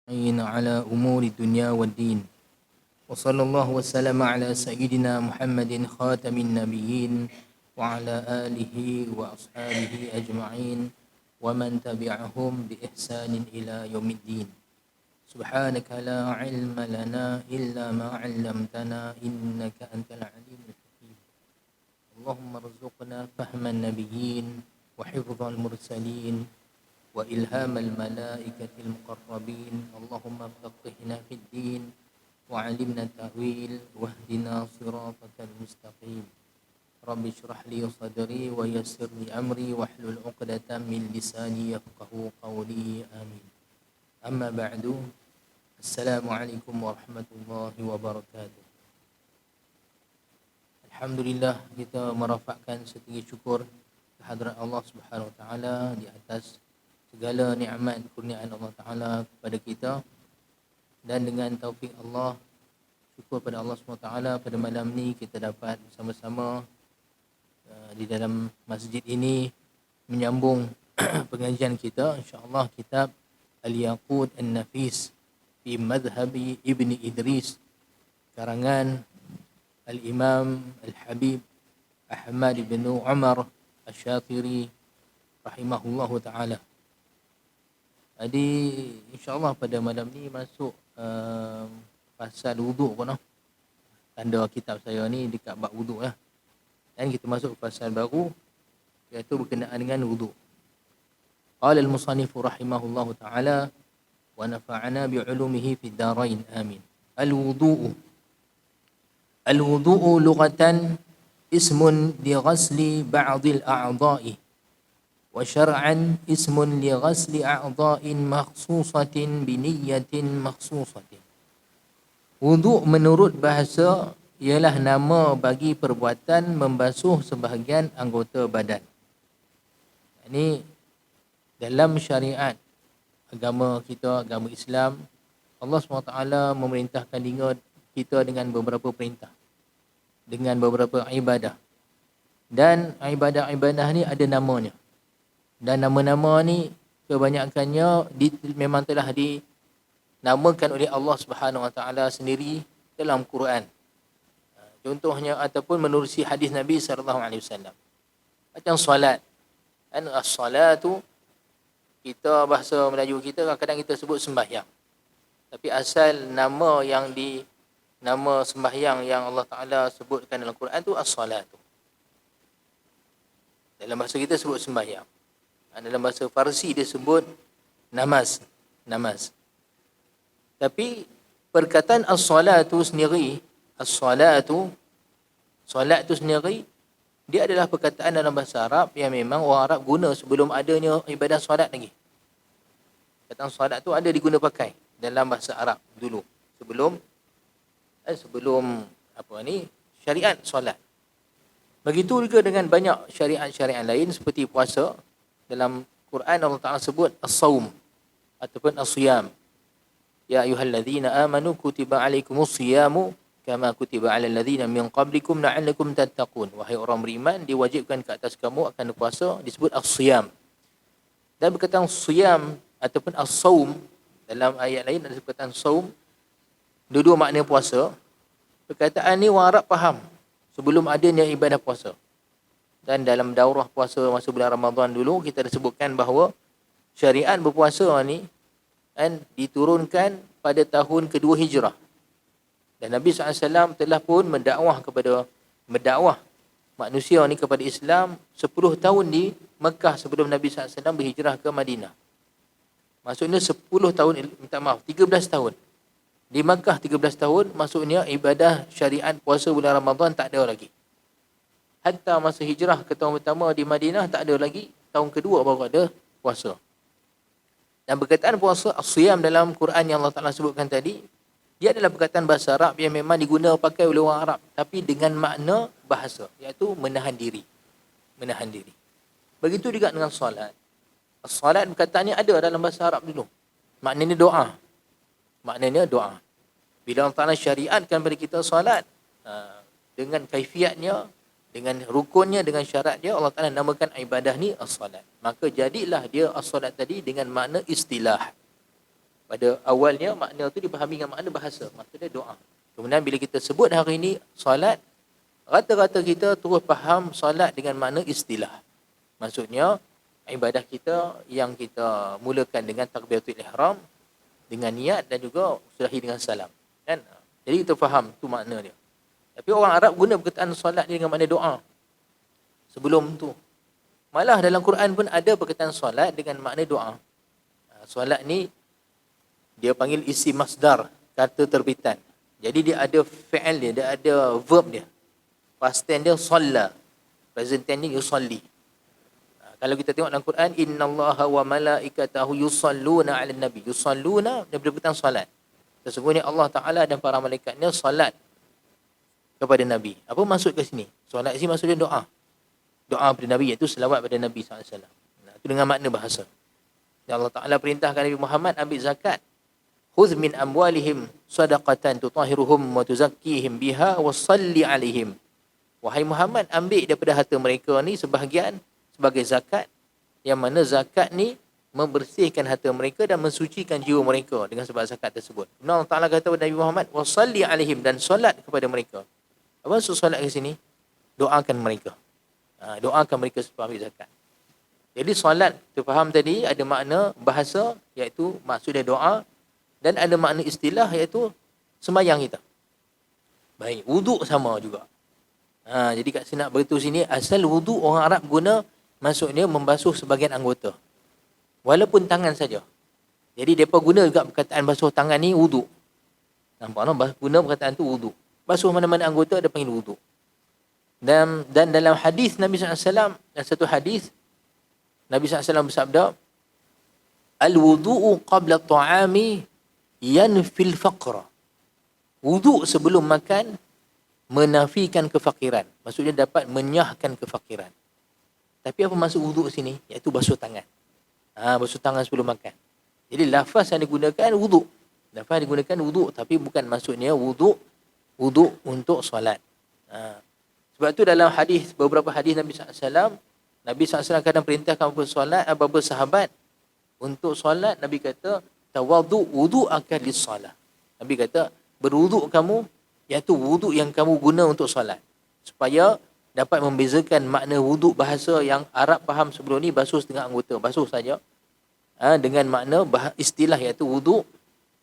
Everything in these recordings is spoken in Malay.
على أمور الدنيا والدين وصلى الله وسلم على سيدنا محمد خاتم النبيين وعلى آله وأصحابه أجمعين ومن تبعهم بإحسان إلى يوم الدين. سبحانك لا علم لنا إلا ما علمتنا إنك أنت العليم الحكيم. اللهم ارزقنا فهم النبيين وحفظ المرسلين وإلهام الملائكة المقربين. اللهم فقهنا في الدين وعلمنا التأويل واهدنا صراطك المستقيم. رب اشرح لي صدري ويسر لي أمري واحلل عقدة من لساني يفقه قولي آمين. أما بعد، السلام عليكم ورحمة الله وبركاته. Alhamdulillah, kita merafakkan setinggi syukur kehadrat Allah Subhanahu Wa Taala di atas segala nikmat kurniaan Allah Taala kepada kita, dan dengan taufik Allah, syukur pada Allah Subhanahu Wa Taala, pada malam ni kita dapat bersama-sama di dalam masjid ini menyambung pengajian kita, insya-Allah, kitab Al-Yaqut An-Nafis fi Madhhabi Ibni Idris, karangan Al-Imam Al-Habib Ahmad bin Umar Asy-Syatiri rahimahullahu ta'ala. Jadi insya-Allah pada malam ni masuk pasal wuduk pun. Tanda kitab saya ni dekat bab wuduk lah. Dan kita masuk pasal baru, iaitu berkenaan dengan wuduk. Qala al-musannif rahimahullahu ta'ala wa nafa'ana bi'ulumihi fid darain amin. Al-wudu'u lughatan ismun li ghasli ba'dil a'dha'i wa syar'an ismun li ghasli a'dha'in makhsusatin bi niyyatin makhsusatin. Wudu' menurut bahasa ialah nama bagi perbuatan membasuh sebahagian anggota badan. Ini dalam syariat agama kita, agama Islam, Allah SWT memerintahkan kita dengan beberapa perintah, dengan beberapa ibadah. Dan ibadah-ibadah ni ada namanya. Dan nama-nama ni kebanyakannya memang telah dinamakan oleh Allah Subhanahu Wa Taala sendiri dalam Quran. Contohnya ataupun menerusi hadis Nabi sallallahu alaihi wasallam. Macam solat. Kan as-salatu, kita bahasa Melayu kita kadang-kadang kita sebut sembahyang. Tapi asal nama nama sembahyang yang Allah Taala sebutkan dalam Quran tu as-salatu. Dalam bahasa kita sebut sembahyang. Dalam bahasa Farsi dia sebut namaz. Tapi perkataan as-salatu sendiri, solat tu sendiri, dia adalah perkataan dalam bahasa Arab yang memang orang Arab guna sebelum adanya ibadah solat lagi. Perkataan solat tu ada diguna pakai dalam bahasa Arab dulu, sebelum syariat solat. Begitu juga dengan banyak syariat-syariat lain seperti puasa. Dalam Quran Allah Ta'ala sebut as-saum ataupun as-siyam. Ya ayyuhalladzina amanu kutiba alaikumus siyamu kama kutiba alal ladzina min qablikum la'allakum tattaqun. Wahai orang beriman, diwajibkan ke atas kamu akan puasa, disebut as-siyam. Dan perkataan siyam ataupun as-saum, dalam ayat lain ada perkataan saum, dua-dua makna puasa. Perkataan ni orang Arab faham sebelum adanya ibadah puasa. Dan dalam daurah puasa masa bulan Ramadan dulu, kita dah sebutkan bahawa syariat berpuasa ni diturunkan pada tahun kedua Hijrah. Dan Nabi SAW telah pun mendakwah manusia ni kepada Islam 10 tahun di Mekah sebelum Nabi SAW berhijrah ke Madinah. Maksudnya 13 tahun. Di Mekah 13 tahun, maksudnya ibadah syariat puasa bulan Ramadan tak ada lagi. Hatta masa hijrah ke tahun pertama di Madinah tak ada lagi, tahun kedua baru ada puasa. Dan perkataan puasa as-siyam dalam Quran yang Allah Ta'ala sebutkan tadi, dia adalah perkataan bahasa Arab yang memang diguna pakai oleh orang Arab, tapi dengan makna bahasa, iaitu menahan diri. Begitu juga dengan solat. Solat perkataannya ada dalam bahasa Arab dulu. Maknanya doa. Bila Allah Ta'ala syariatkan pada kita solat, dengan kaifiatnya, dengan rukunnya, dengan syaratnya, Allah Ta'ala namakan ibadah ni as-salat. Maka jadilah dia as-salat tadi dengan makna istilah. Pada awalnya makna tu dipahami dengan makna bahasa, maksudnya doa. Kemudian bila kita sebut hari ini solat, rata-rata kita terus faham solat dengan makna istilah. Maksudnya ibadah kita yang kita mulakan dengan takbiratul ihram, dengan niat dan juga sudahi dengan salam. Kan? Jadi kita faham tu makna dia. Tapi orang Arab guna perkataan solat ni dengan makna doa. Sebelum tu. Malah dalam Quran pun ada perkataan solat dengan makna doa. Solat ni dia panggil isi masdar, kata terbitan. Jadi dia ada fi'il dia ada verb dia. Past tense dia solla. Present tense dia yusalli. Kalau kita tengok dalam Quran, innallaha wa malaikatahu yusalluna 'alan nabi. Yusalluna daripada perkataan solat. Sesungguhnya Allah Taala dan para malaikatnya solat kepada Nabi. Apa maksud ke sini? Solat sini maksudnya doa. Doa kepada Nabi, iaitu selawat pada Nabi SAW. Itu dengan makna bahasa. Dan Allah Ta'ala perintahkan Nabi Muhammad ambil zakat. Khudh min amwalihim sadaqatan tutahhiruhum wa tuzakkihim biha wa salli alaihim. Wahai Muhammad, ambil daripada harta mereka ni sebahagian sebagai zakat. Yang mana zakat ni membersihkan harta mereka dan mensucikan jiwa mereka dengan sebab zakat tersebut. Allah Ta'ala kata kepada Nabi Muhammad, wa salli alaihim, dan solat kepada mereka. Apa maksud solat ke sini? Doakan mereka. Doakan mereka supaya ambil zakat. Jadi solat, kita faham tadi, ada makna bahasa, iaitu maksudnya doa, dan ada makna istilah, iaitu sembahyang kita. Baik, wuduk sama juga. Jadi kat sini nak beritahu sini, asal wuduk orang Arab guna, maksudnya membasuh sebahagian anggota. Walaupun tangan saja. Jadi mereka guna juga perkataan basuh tangan ni wuduk. Nampak tak? Guna perkataan tu wuduk. Basuh mana-mana anggota, dia panggil wuduk. Dan dalam hadis Nabi SAW, dan satu hadis, Nabi SAW bersabda, Al-wudu'u qabla ta'ami yanfil faqra. Wuduk sebelum makan menafikan kefakiran. Maksudnya dapat menyahkan kefakiran. Tapi apa maksud wuduk sini? Iaitu basuh tangan. Basuh tangan sebelum makan. Jadi lafaz yang digunakan wuduk. Lafaz yang digunakan wuduk, tapi bukan maksudnya wuduk untuk solat. Sebab tu dalam hadis, beberapa hadis Nabi SAW, Nabi SAW kadang perintahkan beberapa sahabat untuk solat. Nabi kata, tawaddu wudu'aka lis-salah. Nabi kata, berwuduk kamu, iaitu wuduk yang kamu guna untuk solat. Supaya dapat membezakan makna wuduk bahasa yang Arab faham sebelum ni, basuh setengah anggota, basuh saja. Dengan makna istilah iaitu wuduk,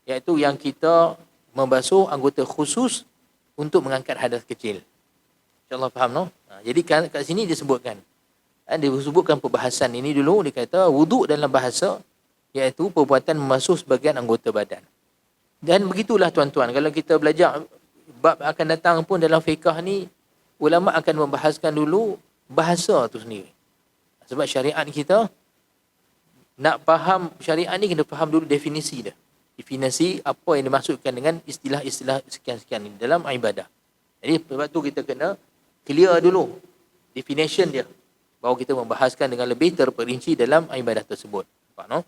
iaitu yang kita membasuh anggota khusus untuk mengangkat hadas kecil. InsyaAllah faham, no? Jadi kat sini disebutkan. Dia sebutkan perbahasan ini dulu. Dia kata wuduk dalam bahasa iaitu perbuatan membasuh sebahagian anggota badan. Dan begitulah tuan-tuan. Kalau kita belajar bab akan datang pun dalam fiqah ni, ulama akan membahaskan dulu bahasa tu sendiri. Sebab syariat kita, nak faham syariat ni kena faham dulu definisi dia. Definisi apa yang dimaksudkan dengan istilah-istilah sekian-sekian ini dalam ibadah. Jadi sebab tu kita kena clear dulu definition dia, baru kita membahaskan dengan lebih terperinci dalam ibadah tersebut. Nampak, no?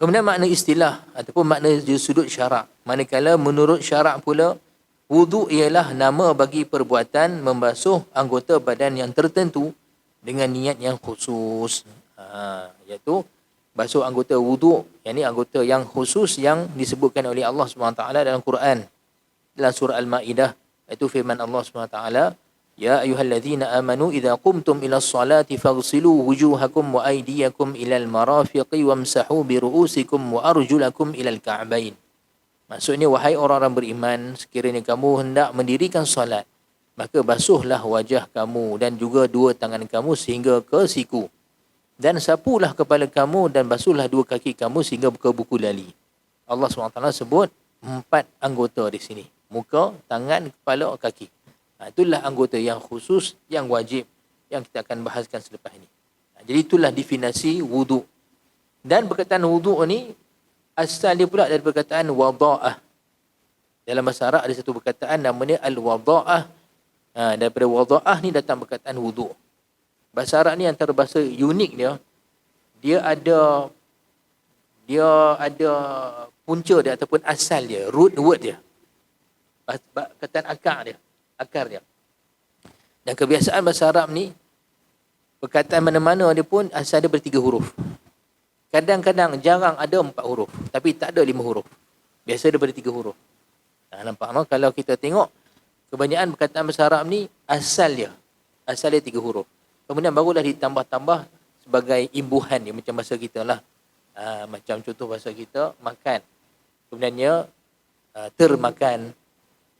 Kemudian makna istilah ataupun makna dari sudut syarak. Manakala menurut syarak pula, wuduk ialah nama bagi perbuatan membasuh anggota badan yang tertentu dengan niat yang khusus. Iaitu basuh anggota wuduk, yang ni anggota yang khusus yang disebutkan oleh Allah SWT dalam Quran. Dalam surah Al-Ma'idah, iaitu firman Allah SWT, Ya ayyuhalladzina amanu idza qumtum ila sholati faghsilu wujuhakum wa aydiyakum ilal marafiqi wamsahu bi ru'usikum wa arjulakum ilal ka'bain. Maksudnya, wahai orang-orang beriman, sekiranya kamu hendak mendirikan solat, maka basuhlah wajah kamu dan juga dua tangan kamu sehingga ke siku. Dan sapulah kepala kamu dan basuhlah dua kaki kamu sehingga ke buku lali. Allah SWT sebut 4 anggota di sini. Muka, tangan, kepala, kaki. Itulah anggota yang khusus, yang wajib, yang kita akan bahaskan selepas ini. Jadi itulah definisi wuduk. Dan perkataan wuduk ni, asal dia pula dari perkataan wada'ah. Dalam bahasa Arab ada satu perkataan namanya al-wada'ah. Daripada wada'ah ni datang perkataan wuduk. Bahasa Arab ni antara bahasa unik dia. Dia ada punca dia ataupun asal dia, root word dia. Perkataan akar dia. Dan kebiasaan bahasa Arab ni, perkataan mana-mana dia pun asal dia ber 3 huruf. Kadang-kadang jarang ada 4 huruf, tapi tak ada 5 huruf. Biasa daripada 3 huruf. Nampak no? Kalau kita tengok, kebanyakan perkataan bahasa Arab ni asal dia 3 huruf. Kemudian barulah ditambah-tambah sebagai imbuhan dia, macam bahasa kita lah. Macam contoh bahasa kita, makan. Kemudiannya termakan,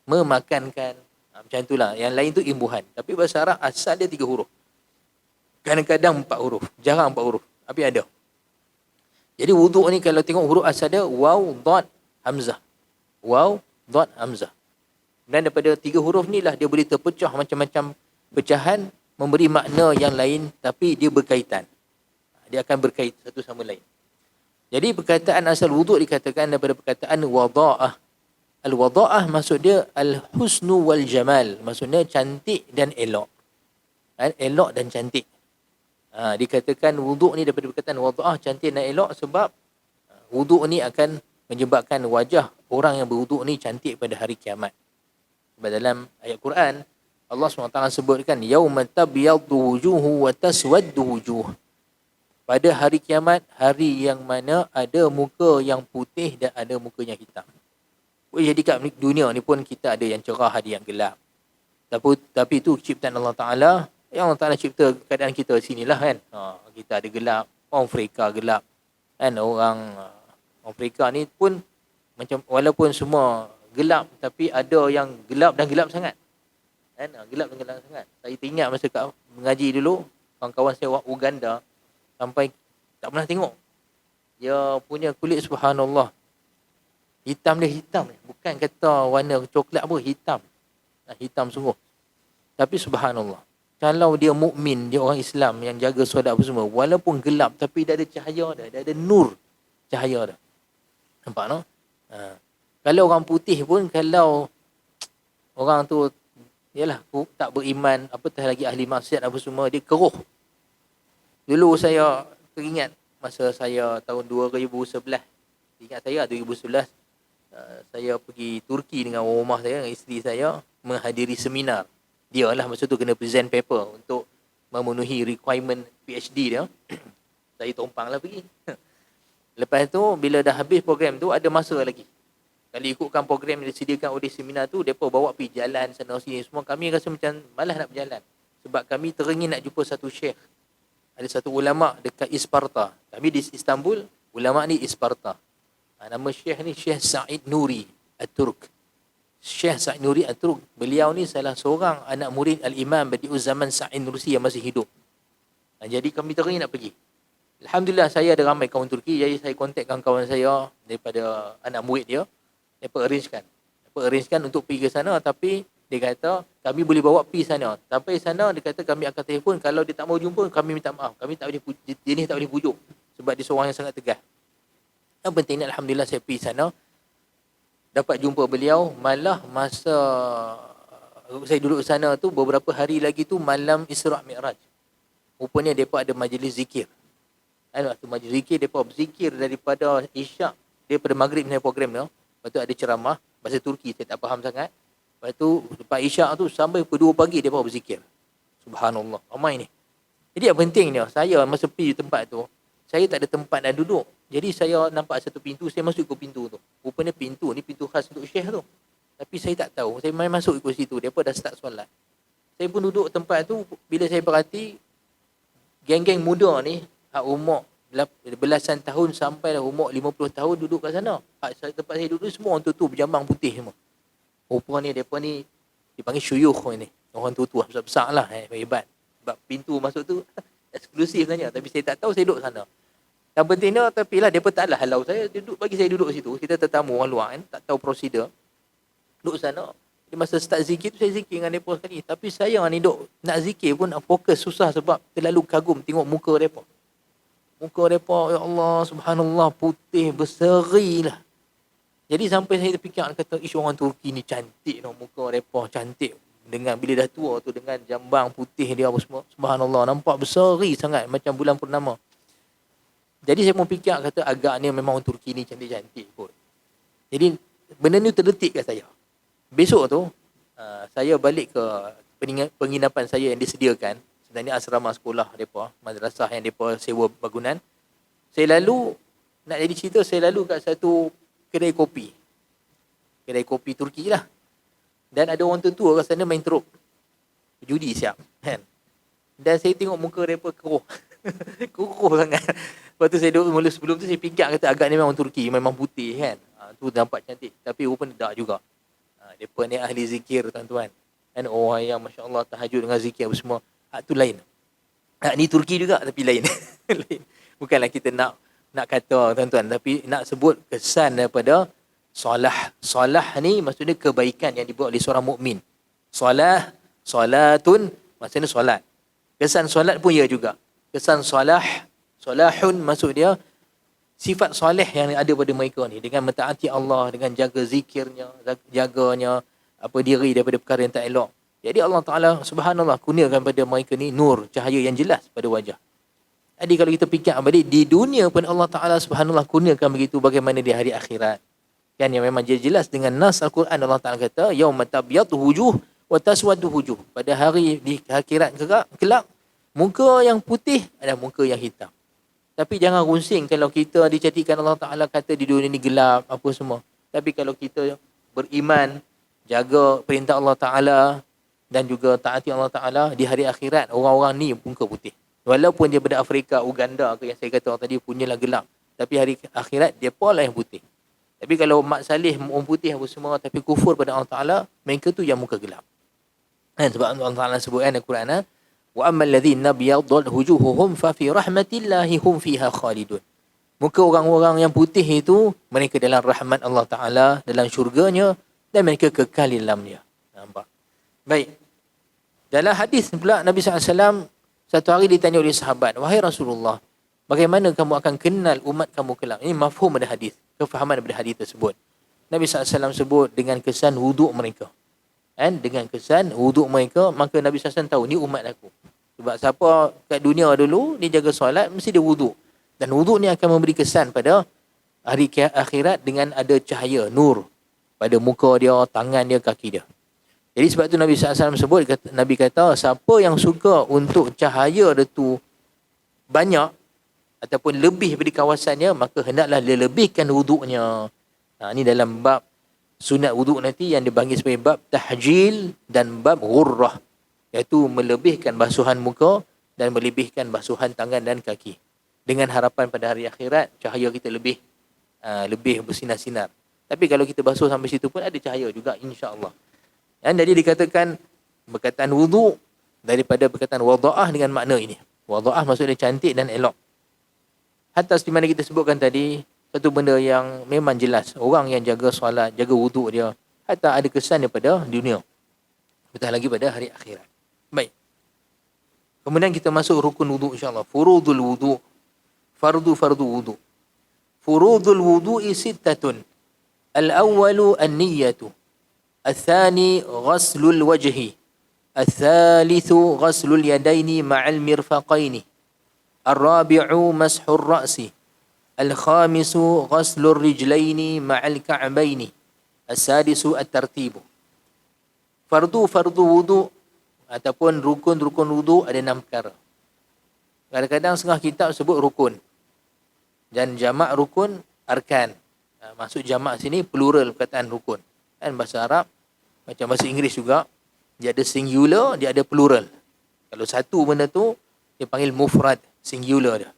memakankan. Macam itulah. Yang lain tu imbuhan. Tapi bahasa Arab asal dia 3 huruf. Kadang-kadang 4 huruf. Jarang 4 huruf. Tapi ada. Jadi wuduk ni kalau tengok huruf asal dia, waw, dot, hamzah. Waw, dot, hamzah. Dan daripada 3 huruf ni lah dia boleh terpecah macam-macam pecahan, memberi makna yang lain, tapi dia berkaitan. Dia akan berkait satu sama lain. Jadi perkataan asal wuduk dikatakan daripada perkataan wada'ah. Al-wada'ah maksud dia al-husnu wal jamal. Maksudnya cantik dan elok. Elok dan cantik. Dikatakan wuduk ni daripada perkataan wada'ah, cantik dan elok, sebab wuduk ni akan menyebabkan wajah orang yang berwuduk ni cantik pada hari kiamat. Sebab dalam ayat Quran, Allah SWT sebutkan, yauma tabyaddu wujuhu wa taswaddu wujuh. Pada hari kiamat, hari yang mana ada muka yang putih dan ada muka yang hitam. Jadi kat dunia ni pun kita ada yang cerah, ada yang gelap. Tapi itu ciptaan Allah Ta'ala. Yang Allah Ta'ala cipta keadaan kita sinilah kan. Kita ada gelap. Orang Afrika gelap. Kan orang Afrika ni pun macam, walaupun semua gelap, tapi ada yang gelap dan gelap sangat. Kan? Gelap dan gelap sangat. Saya teringat masa kat mengaji dulu, kawan-kawan saya orang Uganda sampai tak pernah tengok. Dia punya kulit subhanallah. Hitam dia hitam. Bukan kata warna coklat pun, hitam. Hitam sungguh. Tapi subhanallah. Kalau dia mukmin, dia orang Islam yang jaga solat apa semua, walaupun gelap tapi dia ada cahaya dia ada nur cahaya dia. Nampak no? Kalau orang putih pun, kalau orang tu yalah tak beriman, apatah lagi ahli maksiat apa semua, dia keruh. Dulu saya teringat masa saya tahun 2011. Ingat saya 2011 saya pergi Turki dengan rumah saya, dengan isteri saya, menghadiri seminar. Dia lah masa tu kena present paper untuk memenuhi requirement PhD dia. Saya tumpanglah pergi. Lepas tu bila dah habis program tu, ada masa lagi. Kalau ikutkan program yang disediakan oleh seminar tu, mereka bawa pergi jalan sana sini semua. Kami rasa macam malas nak berjalan. Sebab kami teringin nak jumpa satu syekh. Ada satu ulama dekat Isparta. Kami di Istanbul, ulama ni Isparta. Nama syekh ni Syekh Sa'id Nuri At-Turk. Syekh Sa'id Nuri At-Turk, beliau ni salah seorang anak murid Al-Imam Badi'uz Zaman Sa'id Nursi yang masih hidup. Jadi kami teringin nak pergi. Alhamdulillah saya ada ramai kawan Turki, jadi saya kontak kawan-kawan saya daripada anak murid dia. Mereka arrangekan untuk pergi ke sana, tapi dia kata kami boleh bawa pergi sana. Sampai sana dia kata kami akan telefon, kalau dia tak mau jumpa kami minta maaf. Kami tak boleh jenis tak boleh pujuk sebab dia seorang yang sangat tegas. Yang pentingnya alhamdulillah saya pergi sana. Dapat jumpa beliau, malah masa saya duduk sana tu, beberapa hari lagi tu malam Isra' Mi'raj. Rupanya mereka ada majlis zikir. Waktu majlis zikir, mereka berzikir daripada Isyak, daripada Maghrib ni program tu. Lepas tu ada ceramah, bahasa Turki saya tak faham sangat. Lepas tu, lepas Isyak tu sampai pukul 2 pagi mereka berzikir. Subhanallah, ramai ni. Jadi yang pentingnya, saya masa pergi tempat tu, saya tak ada tempat nak duduk. Jadi saya nampak satu pintu, saya masuk ikut pintu tu. Rupanya pintu ni pintu khas untuk syekh tu. Tapi saya tak tahu, saya main masuk ikut situ. Mereka dah start solat. Saya pun duduk tempat tu, bila saya perhati, geng-geng muda ni, hak umur belasan tahun sampai umur 50 tahun duduk kat sana. Tempat saya duduk semua orang tua-tua berjambang putih semua. Rupanya mereka ni dipanggil syuyukh ni. Orang tua-tua besar-besar lah. Hebat. Sebab pintu masuk tu eksklusif sebenarnya. Tapi saya tak tahu, saya duduk sana. Yang pentingnya, tapi lah, mereka taklah halau saya. Bagi saya duduk situ. Kita tetamu orang luar kan. Tak tahu prosedur. Duduk sana. Di masa start zikir tu, saya zikir dengan mereka sekali. Tapi saya ni duduk nak zikir pun fokus susah sebab terlalu kagum tengok muka mereka. Muka mereka, ya Allah, subhanallah, putih, berseri lah. Jadi sampai saya terfikir, kata, orang Turki ni cantik no, muka mereka cantik. Dengan bila dah tua tu, dengan jambang putih dia apa semua. Subhanallah, nampak berseri sangat macam bulan purnama. Jadi saya pun fikir, kata, agaknya memang orang Turki ni cantik-cantik kot. Jadi benda ni terdetik kat saya. Besok tu, saya balik ke penginapan saya yang disediakan. Sebenarnya asrama sekolah mereka, madrasah yang mereka sewa bangunan. Saya lalu, nak jadi cerita, saya lalu kat satu kedai kopi. Kedai kopi Turki lah. Dan ada orang tua kat sana main teruk. Judi siap. Kan? Dan saya tengok muka mereka keruh. Keruh sangat. Lepas tu saya duduk mula sebelum tu saya fikir kata agaknya memang orang Turki. Memang putih kan. Tu nampak cantik. Tapi rupanya tak juga. Mereka ni ahli zikir tuan-tuan. Dan orang yang Masya Allah tahajud dengan zikir apa semua. Tu lain. Ni Turki juga tapi lain. Lain. Bukanlah kita nak kata tuan-tuan. Tapi nak sebut kesan daripada solah. Solah ni maksudnya kebaikan yang dibuat oleh seorang mukmin. Solatun maksudnya solat. Kesan solat pun ya juga. Kesan solahun maksud dia sifat soleh yang ada pada mereka ni. Dengan mentaati Allah, dengan jaga zikirnya, jaganya diri daripada perkara yang tak elok. Jadi Allah Ta'ala subhanallah kurniakan pada mereka ni nur, cahaya yang jelas pada wajah. Jadi kalau kita fikir balik, di dunia pun Allah Ta'ala subhanallah kurniakan begitu, bagaimana di hari akhirat. Kan yang memang jelas dengan nas Al-Quran, Allah Ta'ala kata, yauma tabyaddu wujuh wa taswaddu wujuh. Pada hari di akhirat kelak, muka yang putih ada muka yang hitam. Tapi jangan rusing kalau kita dicatatkan Allah Ta'ala kata di dunia ni gelap, apa semua. Tapi kalau kita beriman, jaga perintah Allah Ta'ala dan juga taati Allah Ta'ala, di hari akhirat orang-orang ni muka putih. Walaupun dia daripada Afrika, Uganda ke yang saya kata tadi punyalah gelap. Tapi hari akhirat dia pula yang putih. Tapi kalau mak salih, orang putih apa semua tapi kufur pada Allah Ta'ala, mereka tu yang muka gelap. Sebab Allah Ta'ala sebutkan dalam Quran, wa ammal ladzina biyaddat wujuhuhum fa fi rahmatillahi hum fiha khalidun. Muka orang-orang yang putih itu mereka dalam rahmat Allah Ta'ala, dalam syurganya, dan mereka kekal di dalamnya. Nampak? Baik. Dalam hadis pula Nabi SAW satu hari ditanya oleh sahabat, wahai Rasulullah, bagaimana kamu akan kenal umat kamu kelak? Ini mafhum dari hadis, kefahaman daripada hadis tersebut. Nabi SAW sebut dengan kesan wuduk mereka. Dan dengan kesan wuduk mereka, maka Nabi SAW tahu ni umat aku. Sebab siapa kat dunia dulu, dia jaga solat, mesti dia wuduk. Dan wuduk ni akan memberi kesan pada hari akhirat dengan ada cahaya, nur pada muka dia, tangan dia, kaki dia. Jadi sebab tu Nabi SAW sebut, Nabi kata, siapa yang suka untuk cahaya dia tu banyak ataupun lebih daripada kawasannya, maka hendaklah dia lebihkan wuduknya. Ini dalam bab sunat wuduk nanti yang dipanggil sebagai bab tahjil dan bab ghurrah, iaitu melebihkan basuhan muka dan melebihkan basuhan tangan dan kaki. Dengan harapan pada hari akhirat, cahaya kita lebih bersinar-sinar. Tapi kalau kita basuh sampai situ pun ada cahaya juga, insya-Allah. Dan jadi dikatakan perkataan wuduk daripada perkataan wada'ah dengan makna ini. Wada'ah maksudnya cantik dan elok. Hatta seperti mana kita sebutkan tadi, satu benda yang memang jelas. Orang yang jaga solat, jaga wuduk dia, hatta ada kesan daripada dunia. Betul lagi pada hari akhirat. Baik. Kemudian kita masuk rukun wuduk insya-Allah. Furudul wuduk. Fardu wuduk. Furudul wudu'i sittatun. Al-awwalu an-niyyatu. الثاني غسل الوجه الثالث غسل اليدين مع المرفقين الرابع مسح الرأس الخامس غسل الرجلين مع الكعبين السادس الترتيب. Fardu wuduk ataupun rukun wuduk ada 6 perkara. Kadang-kadang setengah kitab sebut rukun dan jamak rukun arkan. Maksud jamak sini plural perkataan rukun. Dan bahasa Arab, macam bahasa Inggeris juga, dia ada singular, dia ada plural. Kalau satu benda tu, dia panggil mufrad, singular dia.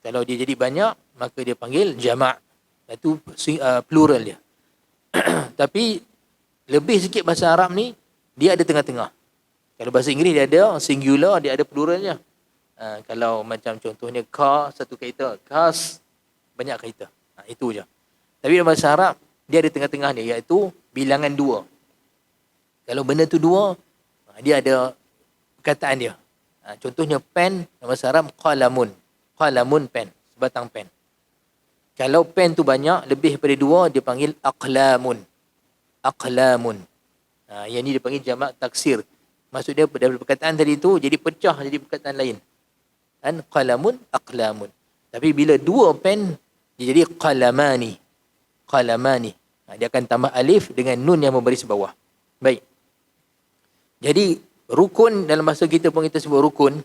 Kalau dia jadi banyak, maka dia panggil jamak. Itu plural dia. Tapi, lebih sikit bahasa Arab ni, dia ada tengah-tengah. Kalau bahasa Inggeris dia ada singular, dia ada pluralnya. Kalau macam contohnya car, satu kereta. Cars, banyak kereta. Itu je. Tapi dalam bahasa Arab, dia ada tengah-tengah dia, iaitu bilangan 2. Kalau benda tu 2, dia ada perkataan dia. Contohnya pen, dalam bahasa Arab, qalamun. Qalamun, pen. Sebatang pen. Kalau pen tu banyak, lebih daripada 2, dia panggil aqlamun. Aqlamun. Yang ni dia panggil jamak taksir. Maksudnya, dari perkataan tadi tu, jadi pecah jadi perkataan lain. Dan qalamun, aqlamun. Tapi bila 2 pen, dia jadi qalamani. Qalamani. Dia akan tambah alif dengan nun yang membaris bawah. Baik. Jadi, rukun dalam bahasa kita pun kita sebut rukun.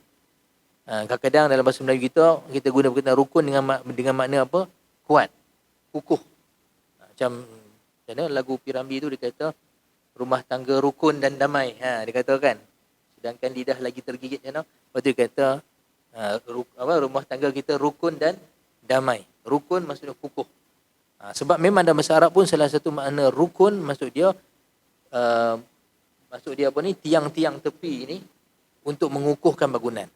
Kadang-kadang dalam bahasa Melayu kita guna perkataan rukun dengan makna apa? Kuat, kukuh. Macam lagu Piramli tu dia kata rumah tangga rukun dan damai. Dia kata kan. Sedangkan lidah lagi tergigit lepas tu dia kata rumah tangga kita rukun dan damai. Rukun maksudnya kukuh. Sebab memang dalam bahasa Arab pun salah satu makna rukun maksud dia tiang-tiang tepi ni untuk mengukuhkan bangunan.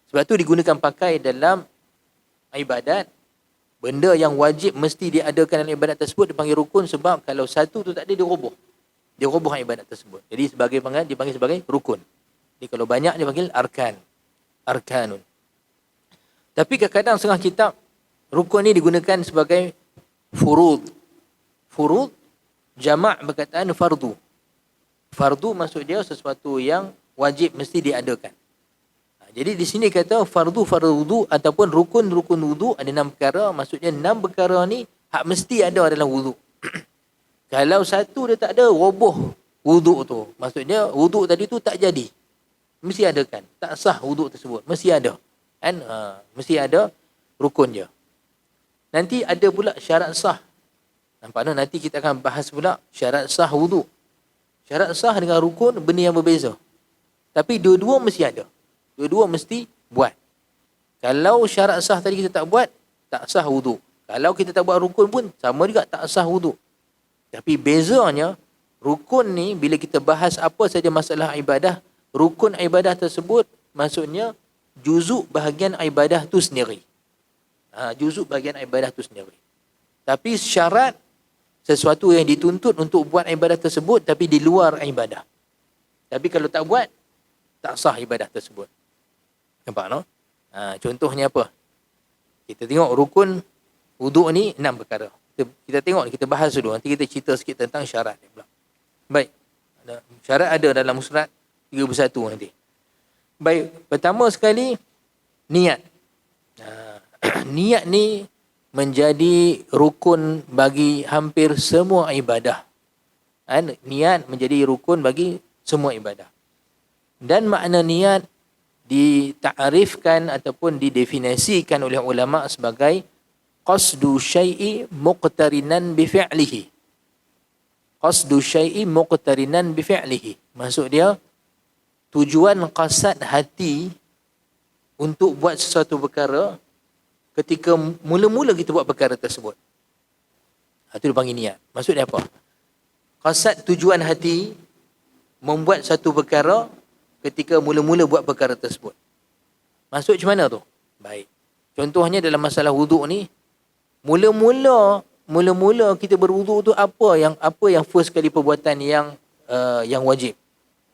Sebab tu digunakan pakai dalam ibadat. Benda yang wajib mesti diadakan dalam ibadat tersebut dipanggil rukun, sebab kalau satu tu tak ada, dia roboh. Dia roboh ibadat tersebut. Jadi dipanggil sebagai rukun. Jadi kalau banyak dia panggil arkanun. Tapi kadang-kadang setengah kitab rukun ni digunakan sebagai furud. Furud jamak perkataan fardu. Fardu maksud dia sesuatu yang wajib mesti diadakan. Jadi di sini kata fardu wudu ataupun rukun wudu ada 6 perkara. Maksudnya 6 perkara ni hak mesti ada dalam wudu. Kalau satu dia tak ada, roboh wudu tu. Maksudnya wudu tadi tu tak jadi. Mesti adakan. Tak sah wudu tersebut. Mesti ada. Kan? Mesti ada rukun je. Nanti ada pula syarat sah. Nampak tak? Nanti kita akan bahas pula syarat sah wudu. Syarat sah dengan rukun benda yang berbeza. Tapi dua-dua mesti ada. Dua-dua mesti buat. Kalau syarat sah tadi kita tak buat, tak sah wudu. Kalau kita tak buat rukun pun, sama juga tak sah wudu. Tapi bezanya, rukun ni bila kita bahas apa saja masalah ibadah, rukun ibadah tersebut maksudnya juzuk bahagian ibadah tu sendiri. Juzuk bahagian ibadah tu sendiri. Tapi syarat, sesuatu yang dituntut untuk buat ibadah tersebut tapi di luar ibadah. Tapi kalau tak buat, tak sah ibadah tersebut. Nampak no? Contohnya apa? Kita tengok rukun wuduk ni 6 perkara. Kita tengok, kita bahas dulu. Nanti kita cerita sikit tentang syarat. Baik. Syarat ada dalam musnad 31 nanti. Baik. Pertama sekali, niat. Niat ni menjadi rukun bagi hampir semua ibadah. Niat menjadi rukun bagi semua ibadah. Dan makna niat ditaarifkan ataupun didefinisikan oleh ulama sebagai qasdu syai'i muqtarinan bi fi'lihi. Qasdu syai'i muqtarinan bi fi'lihi. Maksud dia tujuan qasad hati untuk buat sesuatu perkara ketika mula-mula kita buat perkara tersebut. Itu dipanggil niat. Maksud dia apa? Qasad tujuan hati membuat satu perkara ketika mula-mula buat perkara tersebut. Maksud macam mana tu? Baik. Contohnya dalam masalah wuduk ni, mula-mula kita berwuduk tu apa yang first kali perbuatan yang wajib?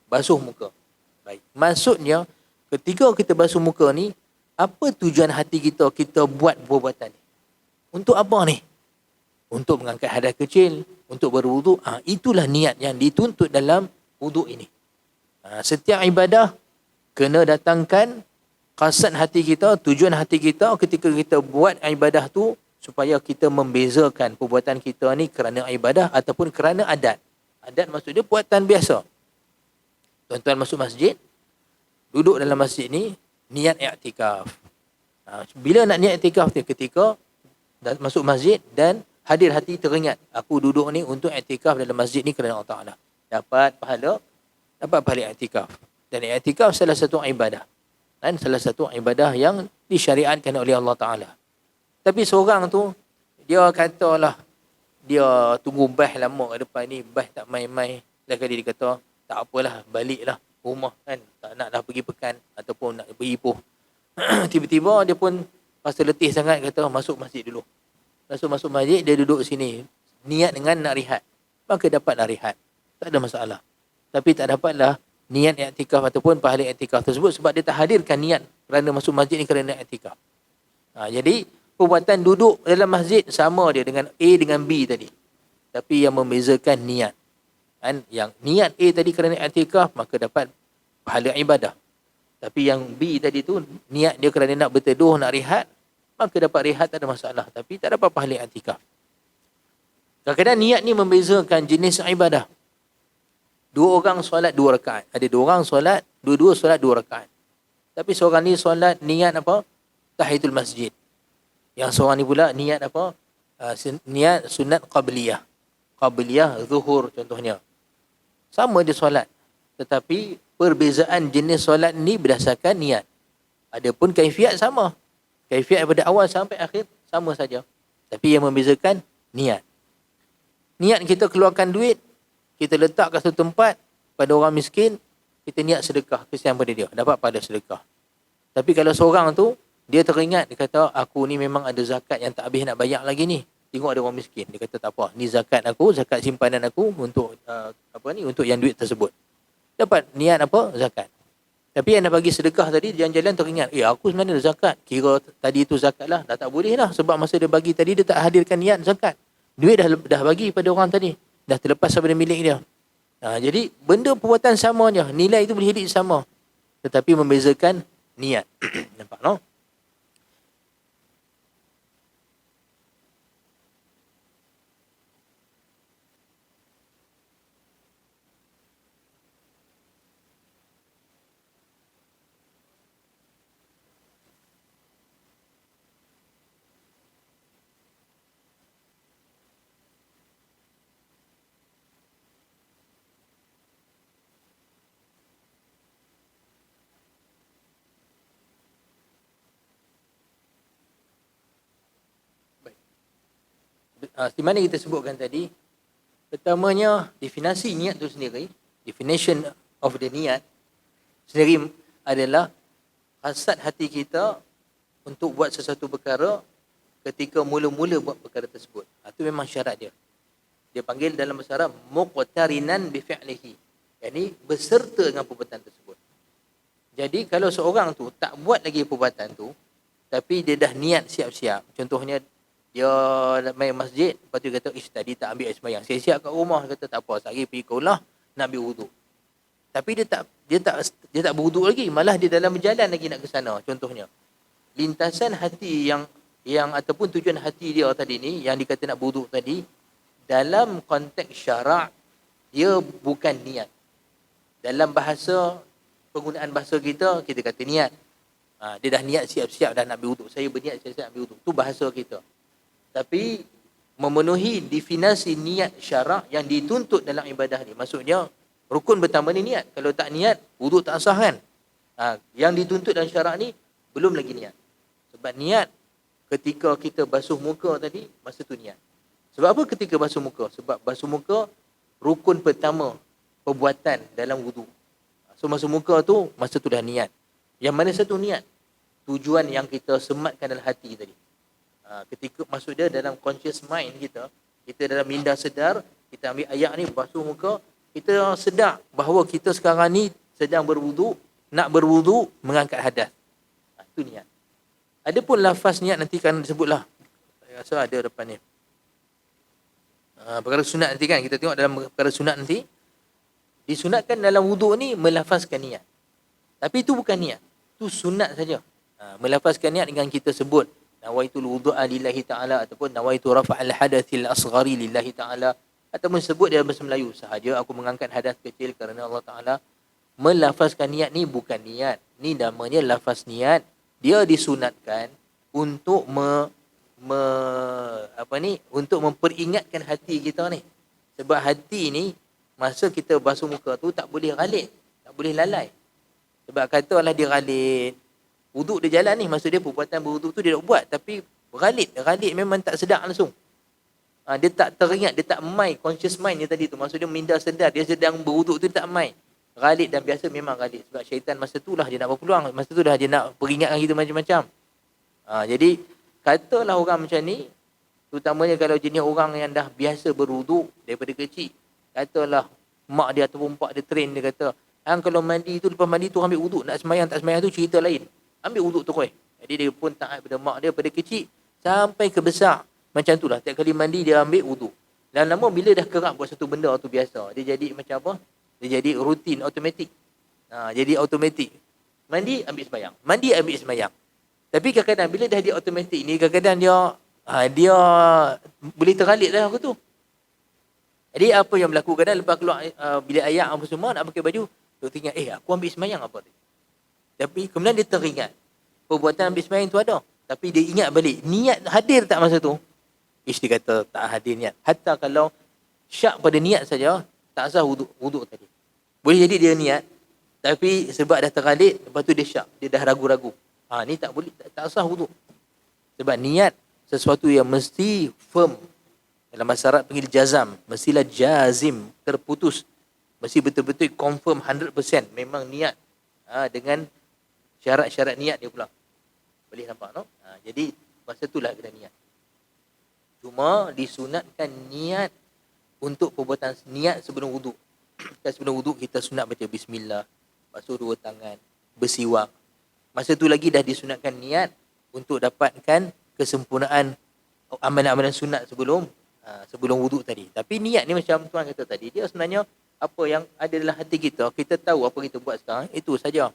Basuh muka. Baik. Maksudnya ketika kita basuh muka ni, apa tujuan hati kita buat perbuatan ni? Untuk apa ni? Untuk mengangkat hadas kecil, untuk berwuduk. Itulah niat yang dituntut dalam wuduk ini. Setiap ibadah kena datangkan qasad hati kita, tujuan hati kita ketika kita buat ibadah tu supaya kita membezakan perbuatan kita ni kerana ibadah ataupun kerana adat. Adat maksudnya perbuatan biasa. Tuan-tuan masuk masjid, duduk dalam masjid ni, niat i'tikaf. Bila nak niat i'tikaf tu? Ketika masuk masjid dan hadir hati teringat, aku duduk ni untuk i'tikaf dalam masjid ni kerana Allah Ta'ala. Dapat pahala i'tikaf. Dan i'tikaf salah satu ibadah. Dan salah satu ibadah yang disyariatkan oleh Allah Ta'ala. Tapi seorang tu, dia katalah, dia tunggu bas lama kat depan ni, bas tak main-main. Dah kali dia kata, tak apalah, baliklah rumah kan. Tak nak dah pergi pekan ataupun nak pergi Ipoh. Tiba-tiba dia pun pasal letih sangat kata, masuk masjid dulu. Masuk masjid, dia duduk sini. Niat dengan nak rehat. Maka dapatlah rehat. Tak ada masalah. Tapi tak dapatlah niat i'tikaf ataupun pahala i'tikaf tersebut sebab dia tak hadirkan niat kerana masuk masjid ni kerana i'tikaf. Jadi perbuatan duduk dalam masjid sama dia dengan A dengan B tadi. Tapi yang membezakan niat. Yang niat A tadi kerana i'tikaf maka dapat pahala ibadah. Tapi yang B tadi tu niat dia kerana nak berteduh, nak rehat, maka dapat rehat tak ada masalah. Tapi tak dapat pahala i'tikaf. Kadang-kadang niat ni membezakan jenis ibadah. 2 orang solat 2 rakaat. Ada 2 orang solat, dua-dua solat 2 rakaat. Tapi seorang ni solat niat apa? Tahiyatul masjid. Yang seorang ni pula niat apa? Niat sunat qabliyah. Qabliyah zuhur contohnya. Sama dia solat. Tetapi perbezaan jenis solat ni berdasarkan niat. Adapun kaifiat sama. Kaifiat daripada awal sampai akhir sama saja. Tapi yang membezakan niat. Niat kita keluarkan duit, kita letak kat satu tempat pada orang miskin, kita niat sedekah kesian pada dia, dapat pada sedekah. Tapi kalau seorang tu dia teringat, dia kata aku ni memang ada zakat yang tak habis nak bayar lagi ni. Tengok ada orang miskin, dia kata tak apa, ni zakat aku, zakat simpanan aku untuk untuk yang duit tersebut. Dapat niat apa? Zakat. Tapi yang dah bagi sedekah tadi, jalan-jalan teringat, aku sebenarnya ada zakat. Kira tadi tu zakat lah, dah tak boleh lah. Sebab masa dia bagi tadi, dia tak hadirkan niat zakat. Duit dah bagi pada orang tadi. Dah terlepas daripada milik dia. Jadi, benda perbuatan sama je. Nilai itu boleh hidup sama. Tetapi membezakan niat. Nampak no? Di mana kita sebutkan tadi, pertamanya definisi niat itu sendiri, definition of the niat sendiri adalah hasad hati kita untuk buat sesuatu perkara ketika mula-mula buat perkara tersebut. Itu memang syarat dia. Dia panggil dalam bahasa Arab muqtarinan bi fi'lihi. Yani berserta dengan perbuatan tersebut. Jadi kalau seorang tu tak buat lagi perbuatan tu, tapi dia dah niat siap-siap. Contohnya dia main masjid, lepas tu dia kata, tadi tak ambil air sembahyang. Siap-siap kat rumah, dia kata tak apa, sehari pergi kaulah nak ambil wuduk. Tapi dia tak berwuduk lagi, malah dia dalam berjalan lagi nak ke sana. Contohnya, lintasan hati yang ataupun tujuan hati dia tadi ni, yang dikata nak berwuduk tadi, dalam konteks syarak, dia bukan niat. Dalam bahasa, penggunaan bahasa kita kata niat. Dia dah niat siap-siap dah nak ambil wuduk. Saya berniat siap-siap ambil wuduk. Itu bahasa kita. Tapi memenuhi definisi niat syarak yang dituntut dalam ibadah ni. Maksudnya rukun pertama ni niat. Kalau tak niat, wuduk tak sah kan? Yang dituntut dalam syarak ni belum lagi niat. Sebab niat ketika kita basuh muka tadi, masa tu niat. Sebab apa ketika basuh muka? Sebab basuh muka rukun pertama perbuatan dalam wuduk. So basuh muka tu, masa tu dah niat. Yang mana satu niat? Tujuan yang kita sematkan dalam hati tadi. Ketika masuk dia dalam conscious mind kita dalam minda sedar, kita ambil ayat ni, basuh muka, kita sedar bahawa kita sekarang ni sedang berwuduk, nak berwuduk, mengangkat hadas. Itu niat. Adapun lafaz niat nanti kan disebutlah. Saya rasa ada depan ni. Perkara sunat nanti kan, kita tengok dalam perkara sunat nanti, disunatkan dalam wuduk ni melafazkan niat. Tapi itu bukan niat. Itu sunat saja. Melafazkan niat dengan kita sebut nawaitul wudu'a lillahi ta'ala ataupun nawaitu rafa'al hadathil asghari lillahi ta'ala ataupun sebut dalam bahasa Melayu sahaja aku mengangkat hadas kecil kerana Allah Ta'ala. Melafazkan niat ni bukan niat. Ni namanya lafaz niat. Dia disunatkan untuk untuk memperingatkan hati kita ni. Sebab hati ni masa kita basuh muka tu tak boleh ghalit, tak boleh lalai. Sebab katalah dia ghalit, wuduk dia jalan ni, maksud dia perbuatan berwuduk tu dia nak buat, tapi ghalit memang tak sedar langsung. Dia tak teringat, dia tak mai, conscious mind dia tadi tu, maksud dia minda sedar, dia sedang berwuduk tu dia tak mai. Ghalit dan biasa memang ghalit, sebab syaitan masa tu lah dia nak berpeluang, masa tu dah dia nak peringatkan kita macam-macam. Jadi, katalah orang macam ni, terutamanya kalau jenis orang yang dah biasa berwuduk daripada kecil, katalah mak dia ataupun pak dia train, dia kata, kalau mandi tu, lepas mandi tu ambil wuduk, nak sembahyang tak sembahyang tu cerita lain. Ambil wuduk terus. Jadi dia pun taat pada mak dia pada kecil sampai ke besar. Macam tu lah. Tiap kali mandi dia ambil wuduk. Dan lama bila dah kerap buat satu benda tu biasa. Dia jadi macam apa? Dia jadi rutin, automatik. Jadi automatik. Mandi, ambil sembahyang. Mandi, ambil sembahyang. Tapi kadang-kadang bila dah dia automatik ni, kadang-kadang dia boleh tergalit lah aku tu. Jadi apa yang berlaku kadang lepas keluar bilik air apa semua nak pakai baju, tu tinggal aku ambil sembahyang apa tu. Tapi kemudian dia teringat perbuatan ambil sembahyang tu ada. Tapi dia ingat balik, niat hadir tak masa tu? Dia kata tak hadir niat. Hatta kalau syak pada niat saja, tak sah wuduk tadi. Boleh jadi dia niat, tapi sebab dah teralik, lepas tu dia syak, dia dah ragu-ragu. Ni tak boleh, tak sah wuduk. Sebab niat sesuatu yang mesti firm. Dalam bahasa Arab panggil jazam. Mestilah jazim, terputus. Mesti betul-betul confirm 100% memang niat. Dengan syarat-syarat niat dia pula. Boleh nampak, no? Jadi masa itulah kena niat. Cuma disunatkan niat untuk perbuatan niat sebelum wuduk. Sebelum wuduk kita sunat baca bismillah, basuh dua tangan, bersiwak. Masa tu lagi dah disunatkan niat untuk dapatkan kesempurnaan amalan-amalan sunat sebelum wuduk tadi. Tapi niat ni macam tuan kata tadi, dia sebenarnya apa yang ada dalam hati kita, kita tahu apa kita buat sekarang, itu saja.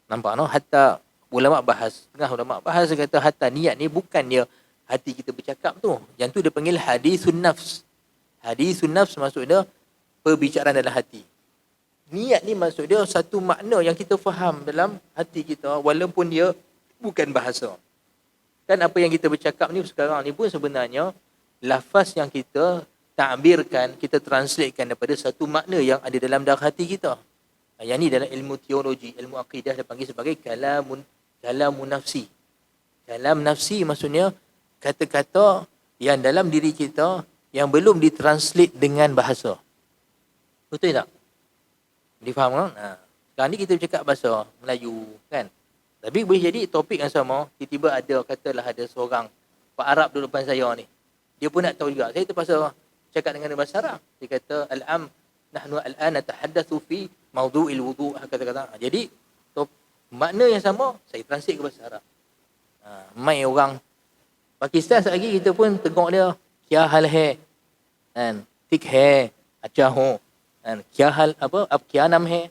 Nampak, no? Hatta ulama bahas, tengah ulama bahas, dia kata hatta niat ni bukan dia hati kita bercakap tu. Yang tu dia panggil hadithun nafs. Hadithun nafs maksud dia perbicaraan dalam hati. Niat ni maksud dia satu makna yang kita faham dalam hati kita walaupun dia bukan bahasa. Kan apa yang kita bercakap ni sekarang ni pun sebenarnya lafaz yang kita takbirkan, kita translatekan daripada satu makna yang ada dalam hati kita. Yang ni dalam ilmu teologi, ilmu akidah dia panggil sebagai kalamun nafsi. Kalam nafsi maksudnya kata-kata yang dalam diri kita yang belum ditranslate dengan bahasa. Betul tak? Difaham kan? Sekarang ni kita bercakap bahasa Melayu kan? Tapi boleh jadi topik yang sama, tiba-tiba ada, katalah ada seorang Pak Arab duduk depan saya ni. Dia pun nak tahu juga. Saya terpaksa cakap dengan bahasa Arab. Dia kata, nahnu al-an natahaddatsu fi mawdu'il wudu', kata-kata. Jadi makna yang sama saya translate ke bahasa Arab. Mai orang Pakistan lagi kita pun tengok dia, kya hal hai, kan, tik hai, acha ho, kan, kya hal apa kya nam hai.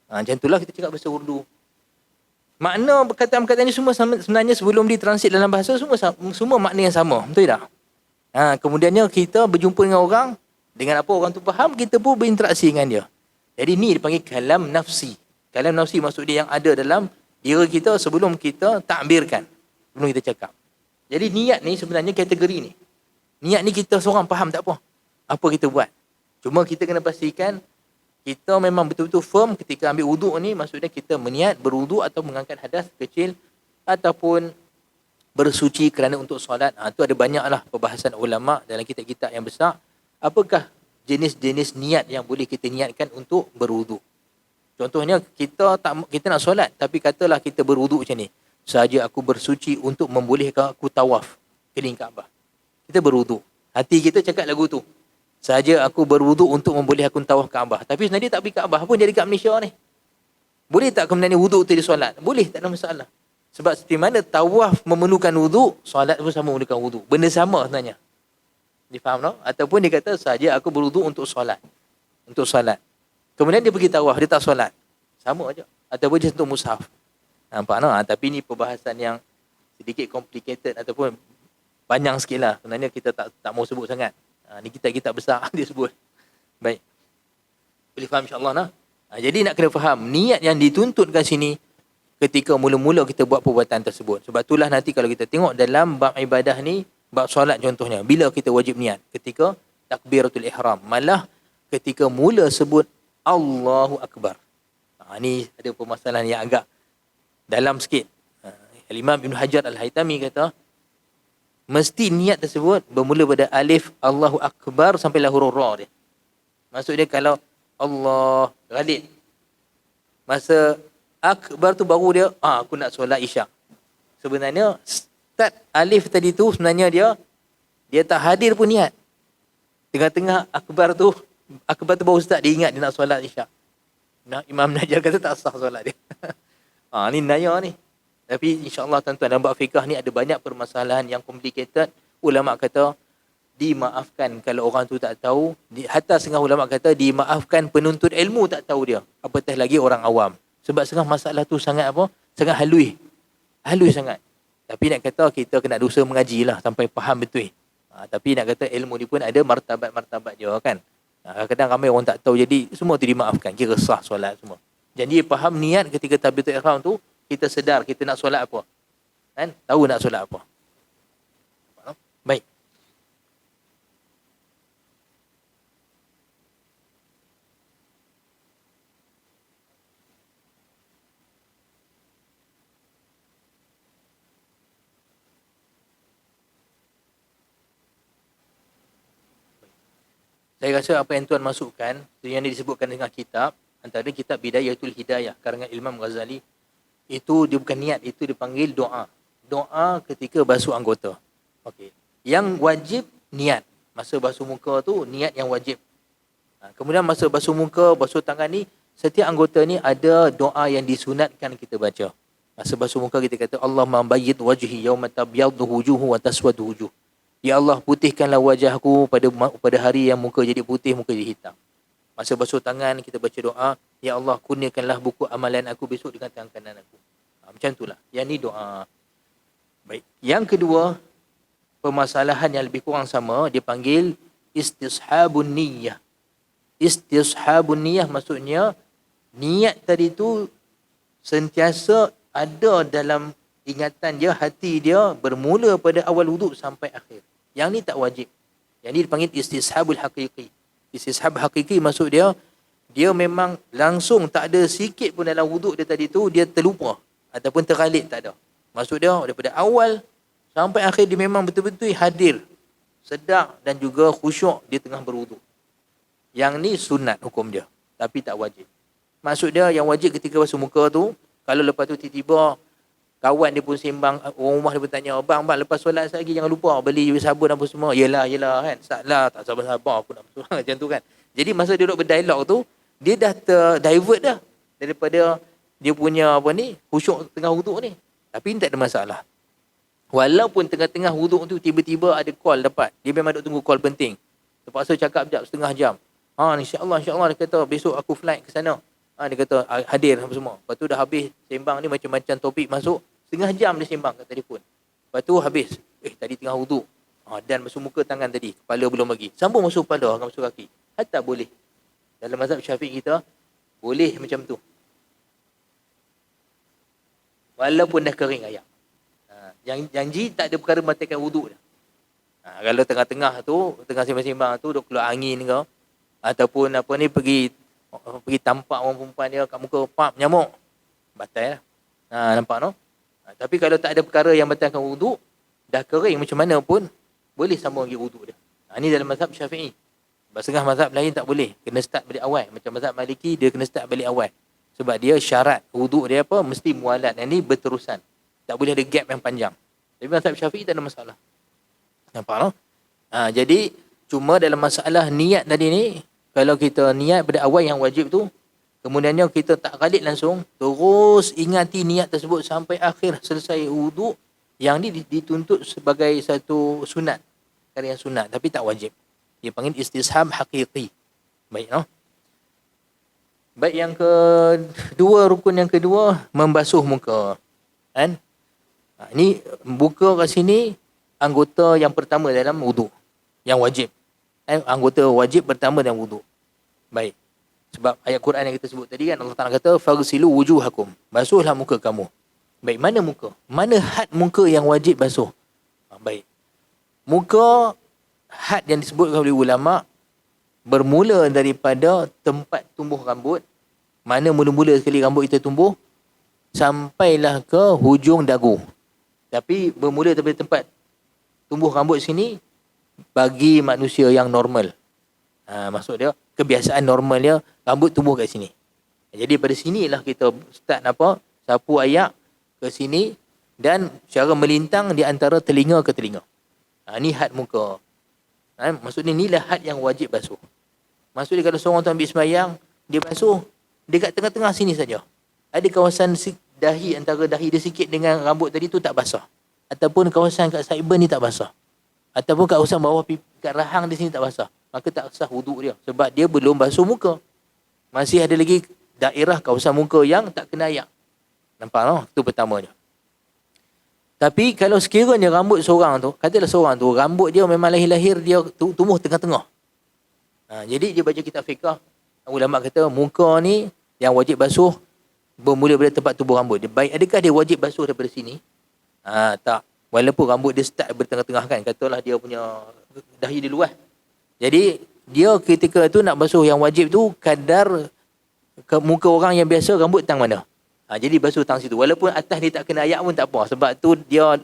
Macam itulah kita cakap bahasa Urdu. Makna perkataan-perkataan ni semua sebenarnya sebelum ditranslate dalam bahasa semua makna yang sama, betul tak? Kemudiannya kita berjumpa dengan orang, dengan apa orang tu faham, kita pun berinteraksi dengan dia. Jadi ni dipanggil kalam nafsi. Kalam nafsi maksud dia yang ada dalam diri kita sebelum kita takbirkan, sebelum kita cakap. Jadi niat ni sebenarnya kategori ni. Niat ni kita seorang faham tak apa kita buat. Cuma kita kena pastikan kita memang betul-betul firm ketika ambil wuduk ni, maksudnya kita berniat berwuduk atau mengangkat hadas kecil ataupun bersuci kerana untuk solat. Tu ada banyaklah perbahasan ulama dalam kitab-kitab yang besar. Apakah jenis-jenis niat yang boleh kita niatkan untuk berwuduk? Contohnya kita nak solat tapi katalah kita berwuduk macam ni. Sahaja aku bersuci untuk membolehkan aku tawaf keliling Kaabah. Kita berwuduk. Hati kita cakap lagu tu. Sahaja aku berwuduk untuk membolehkan aku tawaf Kaabah. Tapi sebenarnya dia tak pergi Kaabah pun, dia dekat Malaysia ni. Boleh tak kemudian wuduk tu dia solat? Boleh, tak ada masalah. Sebab seperti mana tawaf memerlukan wuduk, solat pun sama memerlukan wuduk. Benda sama sebenarnya. Difaham tak? Ataupun dia kata sahaja aku berwuduk untuk solat. Untuk solat. Kemudian dia pergi tawaf, dia tak solat. Sama aja. Ataupun dia sentuh mushaf. Nampak tak? Tapi ni perbahasan yang sedikit complicated ataupun panjang sikit lah. Sebenarnya kita tak mau sebut sangat. Ni kitab-kitab besar dia sebut. Baik. Boleh faham insyaAllah nah? Jadi nak kena faham, niat yang dituntut kat sini ketika mula-mula kita buat perbuatan tersebut. Sebab itulah nanti kalau kita tengok dalam bab ibadah ni, bab solat contohnya, bila kita wajib niat? Ketika takbiratul ihram. Malah ketika mula sebut Allahu Akbar. Ni ada permasalahan yang agak dalam sikit. Imam Ibn Hajar Al-Haytami kata, mesti niat tersebut bermula pada alif Allahu Akbar sampailah huruf ra dia. Maksud dia kalau Allah ghalib, masa akbar tu baru dia, aku nak solat isyak. Sebenarnya start alif tadi tu sebenarnya dia tak hadir pun niat. Tengah-tengah akbar tu baru start dia ingat dia nak solat isyak. Imam Najjar kata tak sah solat dia. Ni naya ni. Tapi insyaAllah tuan-tuan, dalam bab fiqah ni ada banyak permasalahan yang complicated. Ulama kata dimaafkan kalau orang tu tak tahu. Hatta setengah ulama kata dimaafkan penuntut ilmu tak tahu dia. Apatah lagi orang awam. Sebab setengah masalah tu sangat sangat halus. Halus sangat. Tapi nak kata kita kena dosa mengaji lah sampai faham betul. Tapi nak kata ilmu ni pun ada martabat-martabat je kan. Kadang-kadang ramai orang tak tahu, jadi semua tu dimaafkan. Kira sah solat semua. Jadi faham niat ketika takbiratul ihram tu, kita sedar kita nak solat apa. Kan? Tahu nak solat apa. Baik. Saya rasa apa yang Tuan masukkan, yang disebutkan dengan kitab, antara kitab Bidayatul Hidayah karangan Imam Ghazali, itu dia bukan niat, itu dipanggil doa. Doa ketika basuh anggota. Okey. Yang wajib niat. Masa basuh muka tu niat yang wajib. Kemudian masa basuh muka, basuh tangan ni, setiap anggota ni ada doa yang disunatkan kita baca. Masa basuh muka kita kata Allahumma bayyid wajhi yauma tabyaddu wujuhu wa taswadu wujuh. Ya Allah, putihkanlah wajahku pada hari yang muka jadi putih, muka jadi hitam. Masa basuh tangan kita baca doa, ya Allah, kurniakanlah buku amalan aku besok dengan tangan kanan aku. Macam itulah. Yang ni doa. Baik. Yang kedua, permasalahan yang lebih kurang sama, dia panggil istishabun niyyah. Istishabun niyyah maksudnya niat tadi tu sentiasa ada dalam ingatan dia, hati dia bermula pada awal wuduk sampai akhir. Yang ni tak wajib. Yang ni dipanggil istishabul haqiqi. Istishab hakiki maksud dia, dia memang langsung tak ada sikit pun dalam wuduk dia tadi tu, dia terlupa ataupun tergalit, tak ada. Maksud dia daripada awal sampai akhir dia memang betul-betul hadir, sedar dan juga khusyuk dia tengah berwuduk. Yang ni sunat hukum dia, tapi tak wajib. Maksud dia yang wajib ketika basuh muka tu, kalau lepas tu tiba-tiba kawan dia pun sembang, orang rumah dia pun tanya, bang lepas solat lagi jangan lupa beli sabun apa semua. Yelah kan, tak sabar-sabar aku nak bersolat macam tu kan. Jadi masa dia duduk berdialog tu, dia dah divert dah daripada dia punya khusyuk tengah wuduk ni. Tapi tak ada masalah. Walaupun tengah-tengah wuduk tu tiba-tiba ada call dapat, dia memang duk tunggu call penting, terpaksa cakap sekejap, setengah jam. InsyaAllah dia kata besok aku flight ke sana. Dia kata hadir apa semua. Lepas tu dah habis sembang ni, macam-macam topik masuk. Setengah jam dia sembang kat telefon. Lepas tu habis. Tadi tengah wuduk. Dan basuh muka tangan tadi. Kepala belum lagi. Sambung basuh kepala dengan basuh kaki. Tak boleh. Dalam mazhab Syafi'i kita, boleh macam tu. Walaupun dah kering ayak. Yang janji tak ada perkara membatalkan wuduk dah. Kalau tengah-tengah tu, tengah sembang-sembang tu, duk keluar angin ke, ataupun pergi tampak orang perempuan dia kat muka, pap, nyamuk, batal lah. Nampak no? Tapi kalau tak ada perkara yang batalkan wuduk, dah kering macam mana pun, boleh sambung lagi wuduk dia. Ini dalam mazhab Syafi'i. Setengah mazhab lain tak boleh, kena start balik awal. Macam mazhab Maliki, dia kena start balik awal. Sebab dia syarat wuduk dia mesti mualat. Yang ni berterusan. Tak boleh ada gap yang panjang. Tapi mazhab Syafi'i tak ada masalah. Nampak no? Jadi, cuma dalam masalah niat tadi ni, kalau kita niat pada awal yang wajib tu, kemudiannya kita tak galit langsung, terus ingati niat tersebut sampai akhir selesai wuduk, yang ni dituntut sebagai satu sunat. Perkara yang sunat, tapi tak wajib. Dia panggil istishab haqiqi. Baik, no? Baik, yang kedua, rukun yang kedua, membasuh muka. Kan? Ini buka kat sini, anggota yang pertama dalam wuduk. Yang wajib. Anggota wajib pertama dalam wuduk. Baik. Sebab ayat Quran yang kita sebut tadi kan, Allah Ta'ala kata, faghsilu wujuhakum. Basuhlah muka kamu. Baik, mana muka? Mana had muka yang wajib basuh? Baik. Muka, had yang disebutkan oleh ulama, bermula daripada tempat tumbuh rambut. Mana mula-mula sekali rambut kita tumbuh, sampailah ke hujung dagu. Tapi bermula daripada tempat tumbuh rambut sini, bagi manusia yang normal. Maksud dia, kebiasaan normal dia, rambut tumbuh kat sini. Jadi pada sinilah kita start sapu ayak ke sini, dan cara melintang di antara telinga ke telinga. Ni had muka. Maksudnya inilah had yang wajib basuh. Maksudnya kalau seorang tu ambil sembahyang, dia basuh, dia kat tengah-tengah sini saja. Ada kawasan dahi, antara dahi dia sikit dengan rambut tadi tu tak basah. Ataupun kawasan kat sideburn ni tak basah. Ataupun kawasan bawah kat rahang di sini tak basah. Maka tak sah wuduk dia. Sebab dia belum basuh muka. Masih ada lagi daerah kawasan muka yang tak kena ayak. Nampak tak? Itu pertamanya. Tapi kalau sekiranya rambut seorang tu, katalah seorang tu, rambut dia memang lahir-lahir dia tumbuh tengah-tengah. Jadi dia baca kitab fiqah, ulama kata muka ni yang wajib basuh bermula daripada tempat tubuh rambut. Baik, adakah dia wajib basuh daripada sini? Tak. Walaupun rambut dia start bertengah-tengah kan. Katalah dia punya dahi dia luas. Jadi, dia ketika tu nak basuh yang wajib tu, kadar ke muka orang yang biasa rambut tang mana. Jadi basuh tang situ. Walaupun atas dia tak kena ayak pun tak apa. Sebab tu dia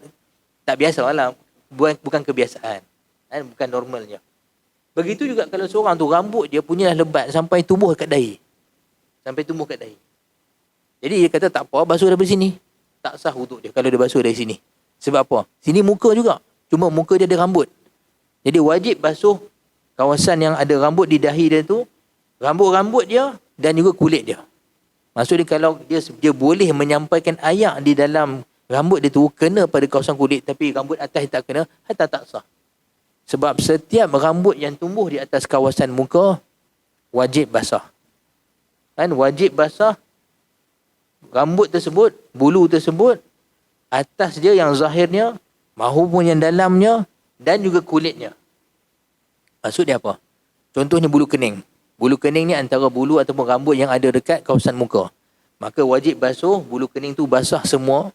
tak biasa lah. Bukan kebiasaan. Bukan normalnya. Begitu juga kalau seorang tu rambut dia punya lebat sampai tumbuh kat dahi. Sampai tumbuh kat dahi. Jadi dia kata tak apa, basuh daripada sini. Tak sah wuduk dia kalau dia basuh dari sini. Sebab apa? Sini muka juga. Cuma muka dia ada rambut. Jadi wajib basuh kawasan yang ada rambut di dahi dia tu. Rambut-rambut dia dan juga kulit dia. Maksudnya kalau dia boleh menyampaikan ayak di dalam rambut dia tu kena pada kawasan kulit tapi rambut atas tak kena, hatta tak sah. Sebab setiap rambut yang tumbuh di atas kawasan muka wajib basah. Wajib basah rambut tersebut, bulu tersebut, atas dia yang zahirnya, mahupun yang dalamnya dan juga kulitnya. Maksud dia apa? Contohnya bulu kening. Bulu kening ni antara bulu ataupun rambut yang ada dekat kawasan muka. Maka wajib basuh bulu kening tu basah semua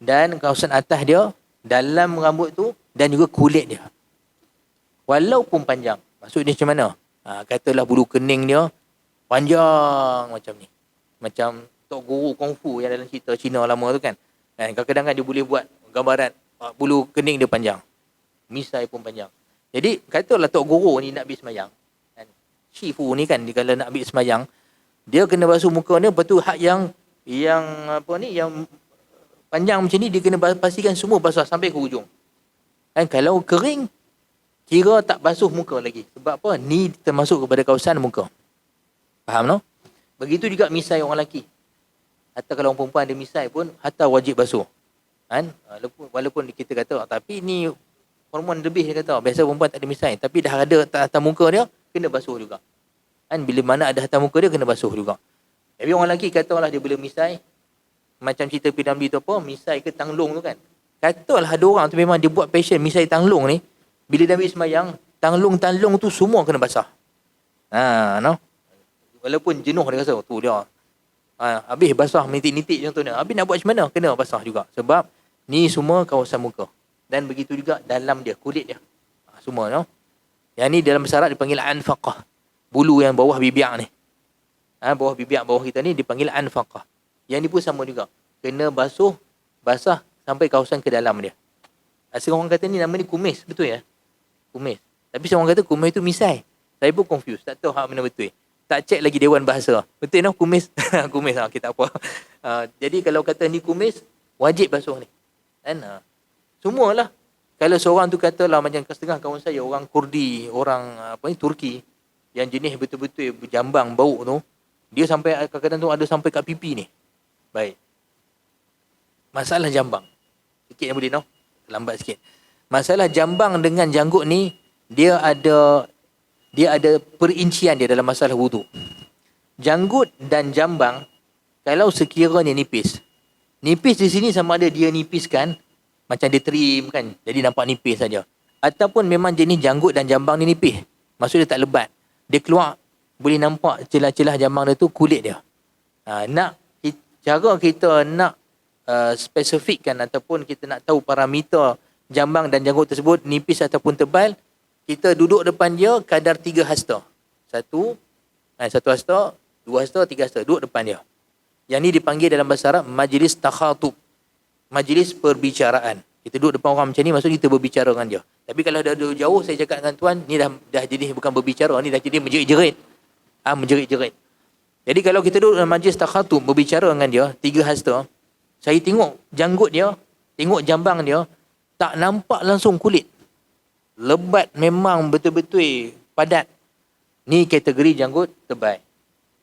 dan kawasan atas dia, dalam rambut tu dan juga kulit dia. Walaupun panjang. Maksudnya macam mana? Katalah bulu kening dia panjang macam ni. Macam Tok Guru Kungfu yang dalam cerita Cina lama tu kan. Kadang-kadang dia boleh buat gambaran bulu kening dia panjang. Misai pun panjang. Jadi katalah Tok Guru ni nak pergi semayang. Shifu ni kan, kalau nak ambil semayang, dia kena basuh muka ni, lepas tu hak yang panjang macam ni, dia kena pastikan semua basah sampai ke hujung. Kalau kering, kira tak basuh muka lagi. Sebab apa? Ni termasuk kepada kawasan muka. Faham no? Begitu juga misai orang lelaki. Hatta kalau orang perempuan ada misai pun, hatta wajib basuh. Walaupun kita kata, tapi ni hormon lebih, dia kata. Biasa perempuan tak ada misai. Tapi dah ada atas muka dia, kena basuh juga. Bila mana ada atas muka dia, kena basuh juga. Tapi orang lelaki katalah dia boleh misai. Macam cerita P.W. tu apa, misai ke tanglung tu kan. Katalah ada orang tu memang dia buat passion misai tanglung ni. Bila dah habis semayang, tanglung tu semua kena basah. No? Walaupun jenuh dia rasa, tu dia. Habis basah nitik-nitik contohnya. Habis nak buat macam mana? Kena basah juga. Sebab ni semua kawasan muka. Dan begitu juga dalam dia, kulit dia. Semua, no? Yang ni dalam bahasa Arab dipanggil anfaqah. Bulu yang bawah bibiak ni. Bawah bibiak bawah kita ni dipanggil anfaqah. Yang ni pun sama juga. Kena basah sampai kawasan ke dalam dia. Seorang kata ni nama ni kumis. Betul ya? Kumis. Tapi seorang kata kumis tu misai. Saya pun confused. Tak tahu hak mana betul. Tak cek lagi Dewan Bahasa. Betul no? Kumis. Kumis lah. Kita apa. Jadi kalau kata ni kumis, wajib basuh ni. Semualah. Kalau seorang tu katalah macam setengah kawan saya, orang Kurdi, orang Turki, yang jenis betul-betul berjambang bau tu, dia sampai kadang-kadang tu ada sampai kat pipi ni. Baik. Masalah jambang. Sikit yang boleh no? Lambat sikit. Masalah jambang dengan janggut ni, dia ada perincian dia dalam masalah wuduk. Janggut dan jambang, kalau sekiranya nipis. Nipis di sini sama ada dia nipiskan, macam dia trim kan, jadi nampak nipis saja. Ataupun memang jenis janggut dan jambang ni nipis. Maksudnya tak lebat. Dia keluar, boleh nampak celah-celah jambang dia tu, kulit dia. Cara kita nak spesifikkan ataupun kita nak tahu parameter jambang dan janggut tersebut nipis ataupun tebal, kita duduk depan dia kadar 3 hasta. Satu hasta, 2 hasta, 3 hasta. Duduk depan dia. Yang ni dipanggil dalam bahasa Arab majlis takhatub. Majlis perbicaraan. Kita duduk depan orang macam ni, maksud kita berbicara dengan dia. Tapi kalau dah jauh, saya cakap dengan tuan, ni dah jadi bukan berbicara, ni dah jadi menjerit-jerit. Menjerit-jerit. Jadi kalau kita duduk dalam majlis takhatub, berbicara dengan dia, 3 hasta, saya tengok janggut dia, tengok jambang dia, tak nampak langsung kulit. Lebat memang betul-betul padat. Ni kategori janggut tebal.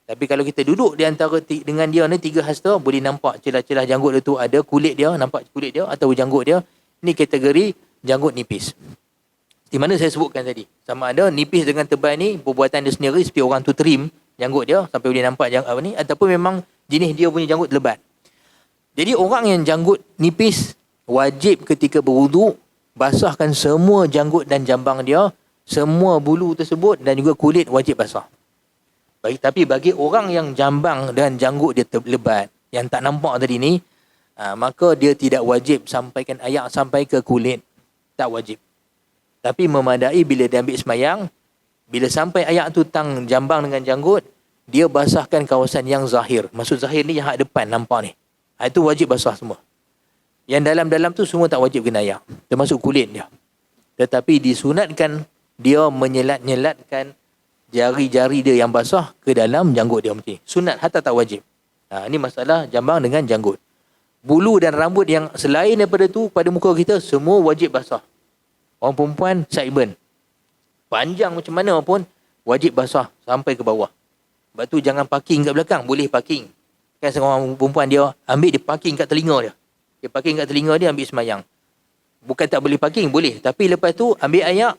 Tapi kalau kita duduk di antara dengan dia ni 3 hasta, boleh nampak celah-celah janggut dia tu ada kulit dia, nampak kulit dia atau janggut dia. Ni kategori janggut nipis. Di mana saya sebutkan tadi. Sama ada nipis dengan tebal ni perbuatan dia sendiri, seperti orang tu trim janggut dia sampai boleh nampak ni, ataupun memang jenis dia punya janggut lebat. Jadi orang yang janggut nipis wajib ketika berwuduk basahkan semua janggut dan jambang dia, semua bulu tersebut dan juga kulit wajib basah. Tapi bagi orang yang jambang dan janggut dia lebat, yang tak nampak tadi ni, maka dia tidak wajib sampaikan ayak sampai ke kulit. Tak wajib. Tapi memadai bila dia ambil semayang, bila sampai ayak tu tang jambang dengan janggut, dia basahkan kawasan yang zahir. Maksud zahir ni yang hak depan nampak ni. Itu wajib basah semua. Yang dalam-dalam tu semua tak wajib kena ayak. Termasuk kulit dia. Tetapi disunatkan dia menyelat-nyelatkan jari-jari dia yang basah ke dalam janggut dia macam ni. Sunat, hatta tak wajib. Ini masalah jambang dengan janggut. Bulu dan rambut yang selain daripada tu pada muka kita, semua wajib basah. Orang perempuan, saiban. Panjang macam mana pun, wajib basah sampai ke bawah. Sebab tu jangan parking kat belakang. Boleh parking. Kan seorang perempuan dia ambil, dia parking kat telinga dia. Dia parking kat telinga dia, ambil semayang. Bukan tak boleh parking, boleh. Tapi lepas tu ambil ayak,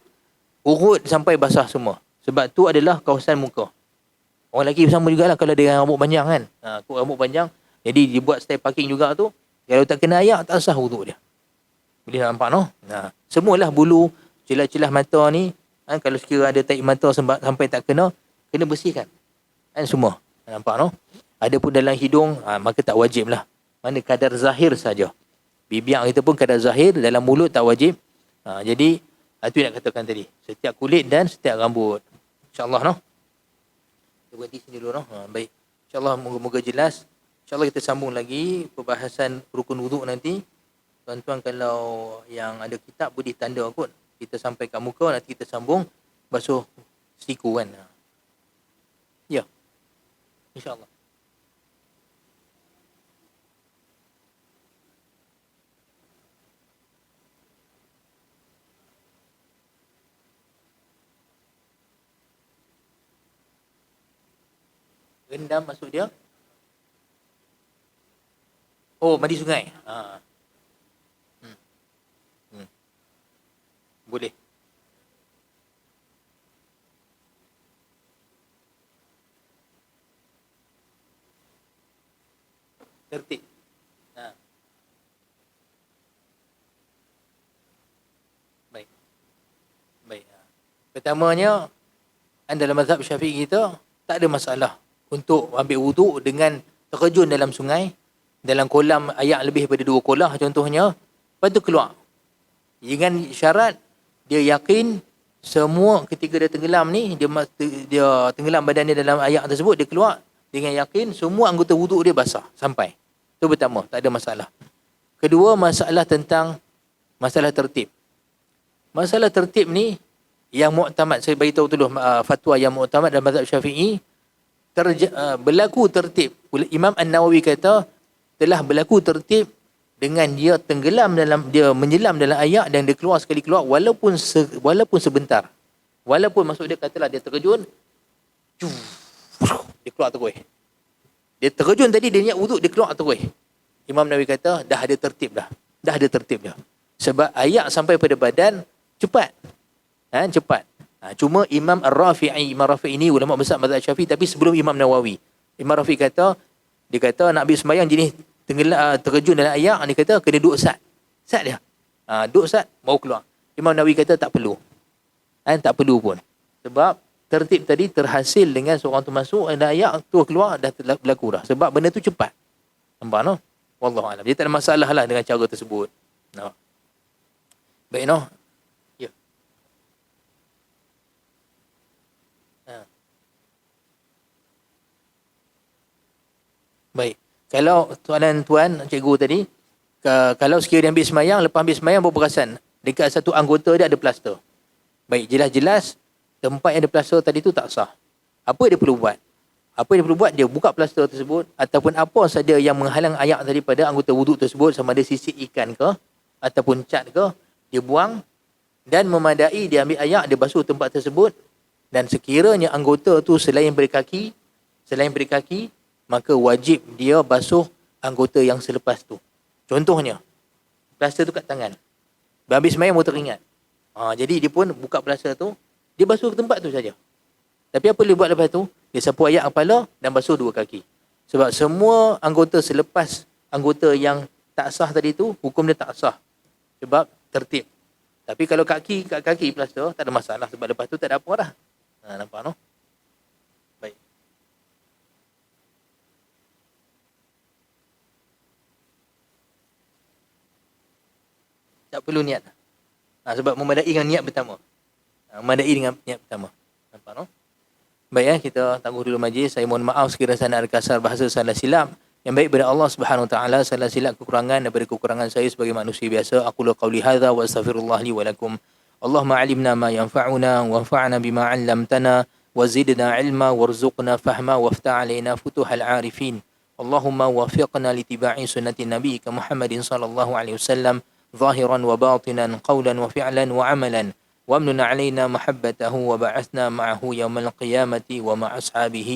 urut sampai basah semua. Sebab tu adalah kawasan muka. Orang lelaki sama jugalah kalau dia rambut panjang kan. Kut rambut panjang. Jadi dia buat style parking juga tu. Kalau tak kena ayak, tak sah wuduk dia. Boleh nampak no? Semualah bulu, celah-celah mata ni. Kalau sekiranya ada tarik mata sampai tak kena bersihkan. Semua. Nampak no? Ada pun dalam hidung, maka tak wajib lah. Mana kadar zahir saja. Bibir kita pun kadar zahir, dalam mulut tak wajib. Jadi, itu yang nak katakan tadi. Setiap kulit dan setiap rambut. InsyaAllah no? Kita berhenti sini dulu no? Baik. InsyaAllah moga-moga jelas. InsyaAllah kita sambung lagi perbahasan rukun wuduk nanti. Tuan-tuan kalau yang ada kitab boleh tanda kot. Kita sampai kat muka, nanti kita sambung basuh siku kan. Ya. InsyaAllah. Rendam maksud dia? Oh, mandi sungai. Boleh. Tertib. Baik. Baik. Pertamanya, dalam mazhab Syafi'i kita, tak ada masalah untuk ambil wuduk dengan terjun dalam sungai, dalam kolam ayak lebih daripada 2 kolah contohnya, lepas tu keluar. Dengan syarat, dia yakin semua ketika dia tenggelam ni, dia tenggelam badan dia dalam ayak tersebut, dia keluar dengan yakin semua anggota wuduk dia basah sampai. Itu pertama, tak ada masalah. Kedua, masalah tentang masalah tertib. Masalah tertib ni, yang muktamad, saya beritahu dulu fatwa yang muktamad dalam mazhab Syafi'i, berlaku tertib. Imam An-Nawawi kata, telah berlaku tertib dengan dia tenggelam dia menyelam dalam ayak dan dia keluar sekali keluar walaupun sebentar. Walaupun maksud dia katalah dia terjun, dia keluar terus. Dia terjun tadi, dia niat wuduk, dia keluar terus. Imam Nawawi kata, dah ada tertib dah. Dah ada tertib dah. Sebab ayak sampai pada badan, cepat. Cepat. Cuma Imam Ar-Rafi'i, Imam Rafi'i ini ulama besar mazhab Syafi'i, tapi sebelum Imam Nawawi. Imam Rafi'i kata, dia kata nak habis sembahyang jenis terjun dalam ayak, dia kata kena duduk sat. Sat dia. Duduk sat, baru keluar. Imam Nawawi kata tak perlu. Tak perlu pun. Sebab tertib tadi terhasil dengan seorang tu masuk, ada ayak tu keluar, dah berlaku dah. Sebab benda tu cepat. Nampak no? Wallahualam. Dia tak ada masalah lah dengan cara tersebut. No. Baik no? Ya. Baik. Kalau soalan tuan, cikgu tadi, kalau sekiranya ambil semayang, lepas ambil semayang baru perasan, dekat satu anggota dia ada plaster. Baik, jelas-jelas tempat yang ada plaster tadi tu tak sah. Apa dia perlu buat? Apa yang dia perlu buat? Dia buka plaster tersebut, ataupun apa saja yang menghalang ayak daripada anggota wuduk tersebut, sama ada sisik ikan ke, ataupun cat ke, dia buang, dan memadai dia ambil ayak, dia basuh tempat tersebut, dan sekiranya anggota tu selain berkaki, maka wajib dia basuh anggota yang selepas tu. Contohnya, plaster tu kat tangan. Habis semayang baru teringat. Jadi dia pun buka plaster tu, dia basuh ke tempat tu saja. Tapi apa dia buat lepas tu? Dia sapu ayak kepala dan basuh 2 kaki. Sebab semua anggota selepas anggota yang tak sah tadi tu, hukum dia tak sah. Sebab tertib. Tapi kalau kat kaki plaster, tak ada masalah. Sebab lepas tu tak ada apa dah. Nampak no? Baik. Tak perlu niat. Sebab memadai dengan niat pertama. Memadai dengan niat pertama. Nampak no? Baik kita tangguh dulu majlis. Saya mohon maaf sekiranya saya ada kasar bahasa salah silap. Yang baik pada Allah Subhanahu Wa Taala, salah silap kekurangan daripada kekurangan saya sebagai manusia biasa. Aku qauli hadza wa astaghfirullah li wa lakum. Allahumma 'allimna ma yanfa'una wanfa'na bima 'allamtana wa zidna 'ilma warzuqna fahma waftah 'alaina futuhal 'arifin. Allahumma wafiqna litiba'i sunnati nabiyyika Muhammadin sallallahu alaihi wasallam ظاهرا وباطنا قولا وفعلا وعملا وامنن علينا محبته وبعثنا معه يوم القيامة ومع أصحابه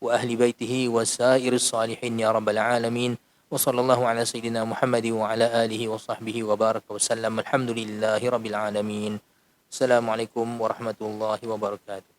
وأهل بيته وسائر الصالحين يا رب العالمين وصلى الله على سيدنا محمد وعلى آله وصحبه وبارك وسلم الحمد لله رب العالمين السلام عليكم ورحمة الله وبركاته.